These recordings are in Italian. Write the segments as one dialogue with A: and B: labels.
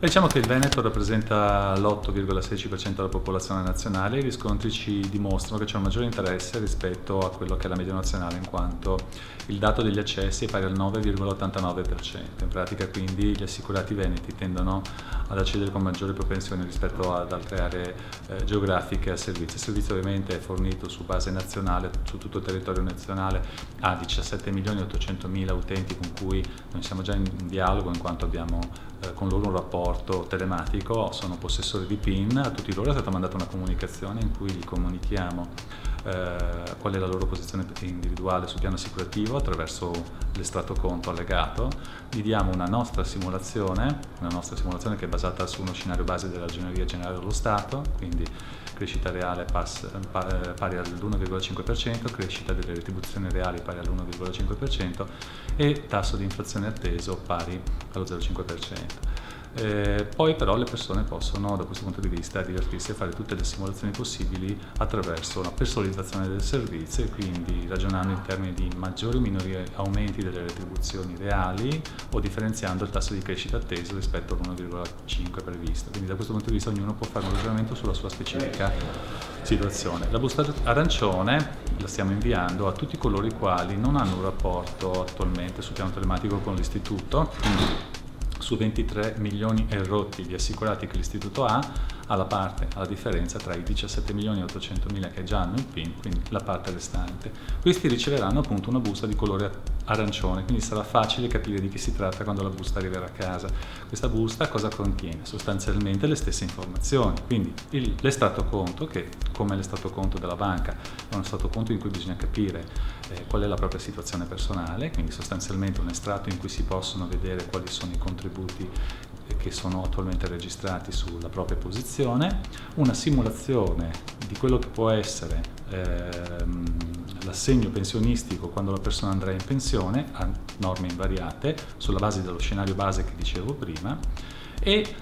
A: Diciamo che il Veneto rappresenta l'8,16% della popolazione nazionale. I riscontri ci dimostrano che c'è un maggiore interesse rispetto a quello che è la media nazionale, in quanto il dato degli accessi è pari al 9,89%. In pratica, quindi, gli assicurati veneti tendono ad accedere con maggiore propensione rispetto ad altre aree geografiche al servizio. Il servizio ovviamente è fornito su base nazionale, su tutto il territorio nazionale, a 17.800.000 utenti con cui noi siamo già in dialogo, in quanto abbiamo con loro un rapporto telematico, sono possessori di PIN. A tutti loro è stata mandata una comunicazione in cui gli comunichiamo qual è la loro posizione individuale sul piano assicurativo attraverso l'estratto conto allegato. Gli diamo una nostra simulazione che è basata su uno scenario base della Ragioneria Generale dello Stato, quindi crescita reale pari all'1,5%, crescita delle retribuzioni reali pari all'1,5% e tasso di inflazione atteso pari allo 0,5%. Poi però le persone possono, da questo punto di vista, divertirsi a fare tutte le simulazioni possibili attraverso una personalizzazione del servizio, e quindi ragionando in termini di maggiori o minori aumenti delle retribuzioni reali o differenziando il tasso di crescita atteso rispetto all'1,5 previsto. Quindi da questo punto di vista ognuno può fare un ragionamento sulla sua specifica situazione. La busta arancione la stiamo inviando a tutti coloro i quali non hanno un rapporto attualmente sul piano telematico con l'istituto, quindi su 23 milioni e rotti di assicurati che l'istituto ha, alla differenza tra i 17.800.000 che già hanno il PIN, quindi la parte restante. Questi riceveranno appunto una busta di colore arancione, quindi sarà facile capire di chi si tratta quando la busta arriverà a casa. Questa busta cosa contiene? Sostanzialmente le stesse informazioni, quindi l'estratto conto, che come l'estratto conto della banca è uno estratto conto in cui bisogna capire qual è la propria situazione personale, quindi sostanzialmente un estratto in cui si possono vedere quali sono i contributi che sono attualmente registrati sulla propria posizione, una simulazione di quello che può essere l'assegno pensionistico quando la persona andrà in pensione a norme invariate sulla base dello scenario base che dicevo prima, e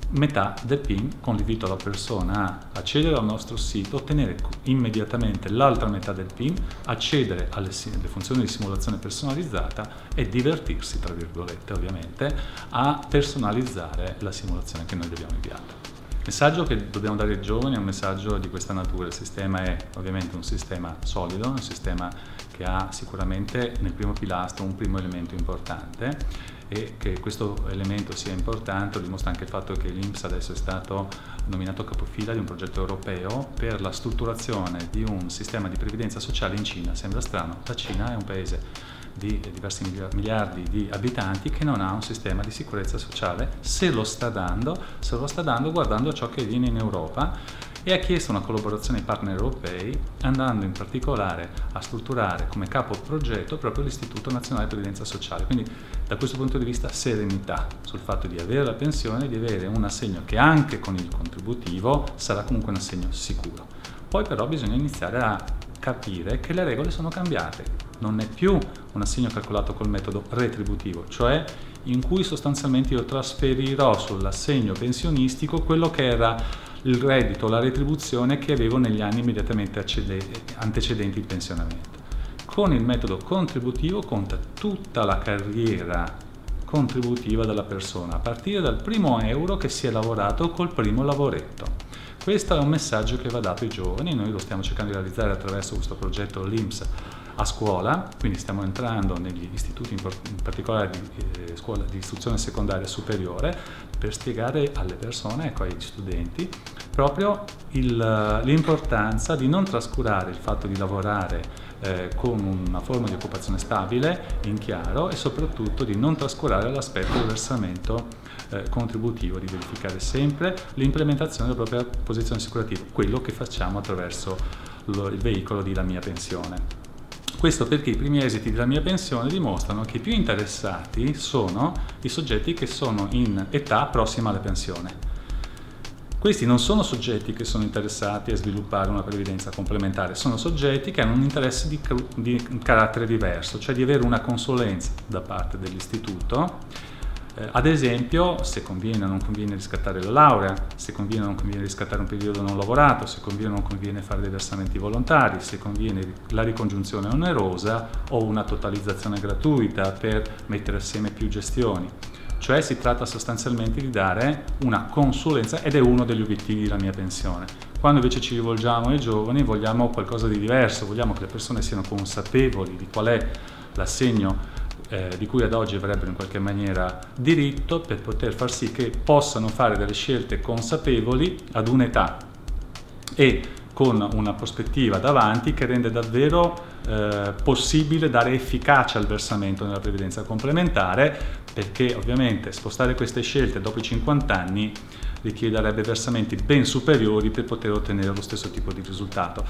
A: metà del PIN, con l'invito alla persona a accedere al nostro sito, ottenere immediatamente l'altra metà del PIN, accedere alle funzioni di simulazione personalizzata e divertirsi, tra virgolette ovviamente, a personalizzare la simulazione che noi gli abbiamo inviato. Il messaggio che dobbiamo dare ai giovani è un messaggio di questa natura. Il sistema è ovviamente un sistema solido, un sistema che ha sicuramente nel primo pilastro un primo elemento importante, e che questo elemento sia importante lo dimostra anche il fatto che l'INPS adesso è stato nominato capofila di un progetto europeo per la strutturazione di un sistema di previdenza sociale in Cina. Sembra strano, la Cina è un paese di diversi miliardi di abitanti che non ha un sistema di sicurezza sociale, se lo sta dando guardando a ciò che avviene in Europa, e ha chiesto una collaborazione ai partner europei, andando in particolare a strutturare come capo progetto proprio l'Istituto Nazionale di Previdenza Sociale. Quindi da questo punto di vista serenità sul fatto di avere la pensione, di avere un assegno che anche con il contributivo sarà comunque un assegno sicuro. Poi però bisogna iniziare a capire che le regole sono cambiate, non è più un assegno calcolato col metodo retributivo, cioè in cui sostanzialmente io trasferirò sull'assegno pensionistico quello che era il reddito, la retribuzione che avevo negli anni immediatamente antecedenti il pensionamento. Con il metodo contributivo conta tutta la carriera contributiva della persona, a partire dal primo euro che si è lavorato col primo lavoretto. Questo è un messaggio che va dato ai giovani, noi lo stiamo cercando di realizzare attraverso questo progetto l'INPS a scuola, quindi stiamo entrando negli istituti, in particolare di scuola di istruzione secondaria superiore, per spiegare alle persone, ecco, agli studenti, proprio l'importanza di non trascurare il fatto di lavorare con una forma di occupazione stabile, in chiaro, e soprattutto di non trascurare l'aspetto del versamento contributivo, di verificare sempre l'implementazione della propria posizione assicurativa, quello che facciamo attraverso il veicolo di La Mia Pensione. Questo perché i primi esiti della mia pensione dimostrano che i più interessati sono i soggetti che sono in età prossima alla pensione. Questi non sono soggetti che sono interessati a sviluppare una previdenza complementare, sono soggetti che hanno un interesse di carattere diverso, cioè di avere una consulenza da parte dell'istituto. Ad esempio, se conviene o non conviene riscattare la laurea, se conviene o non conviene riscattare un periodo non lavorato, se conviene o non conviene fare dei versamenti volontari, se conviene la ricongiunzione onerosa o una totalizzazione gratuita per mettere assieme più gestioni. cioè si tratta sostanzialmente di dare una consulenza ed è uno degli obiettivi della mia pensione. Quando invece ci rivolgiamo ai giovani vogliamo qualcosa di diverso, vogliamo che le persone siano consapevoli di qual è l'assegno di cui ad oggi avrebbero in qualche maniera diritto, per poter far sì che possano fare delle scelte consapevoli ad un'età e con una prospettiva davanti che rende davvero possibile dare efficacia al versamento nella previdenza complementare, perché ovviamente spostare queste scelte dopo i 50 anni richiederebbe versamenti ben superiori per poter ottenere lo stesso tipo di risultato.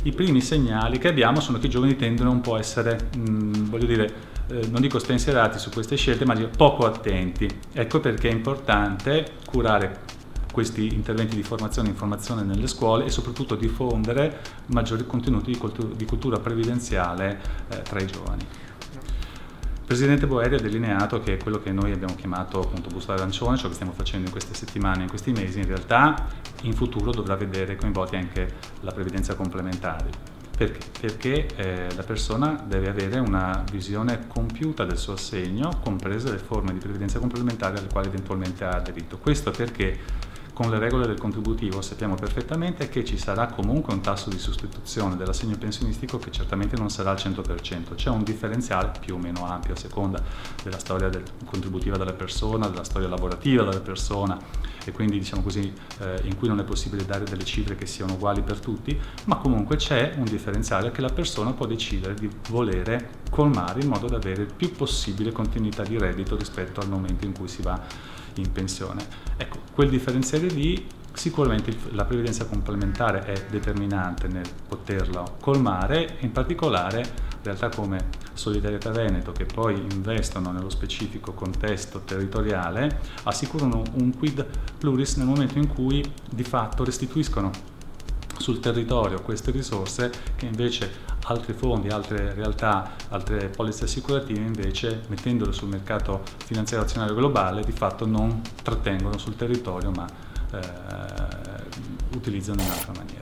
A: I primi segnali che abbiamo sono che i giovani tendono un po' a essere, non dico spensierati su queste scelte, ma poco attenti. Ecco perché è importante curare questi interventi di formazione e informazione nelle scuole e soprattutto diffondere maggiori contenuti di cultura previdenziale tra i giovani. Il Presidente Boeri ha delineato che quello che noi abbiamo chiamato appunto busta arancione, ciò che stiamo facendo in queste settimane, in questi mesi, in realtà in futuro dovrà vedere coinvolti anche la previdenza complementare. Perché? Perché la persona deve avere una visione compiuta del suo assegno, comprese le forme di previdenza complementare alle quali eventualmente ha aderito. Questo perché con le regole del contributivo sappiamo perfettamente che ci sarà comunque un tasso di sostituzione dell'assegno pensionistico che certamente non sarà al 100%, c'è un differenziale più o meno ampio a seconda della storia contributiva della persona, della storia lavorativa della persona, e quindi diciamo così in cui non è possibile dare delle cifre che siano uguali per tutti, ma comunque c'è un differenziale che la persona può decidere di volere colmare in modo da avere il più possibile continuità di reddito rispetto al momento in cui si va in pensione. Ecco, quel differenziale lì sicuramente la previdenza complementare è determinante nel poterlo colmare, in particolare realtà come Solidarietà Veneto, che poi investono nello specifico contesto territoriale, assicurano un quid pluris nel momento in cui di fatto restituiscono sul territorio queste risorse che invece altri fondi, altre realtà, altre polizze assicurative invece, mettendole sul mercato finanziario azionario globale, di fatto non trattengono sul territorio ma utilizzano in un'altra maniera.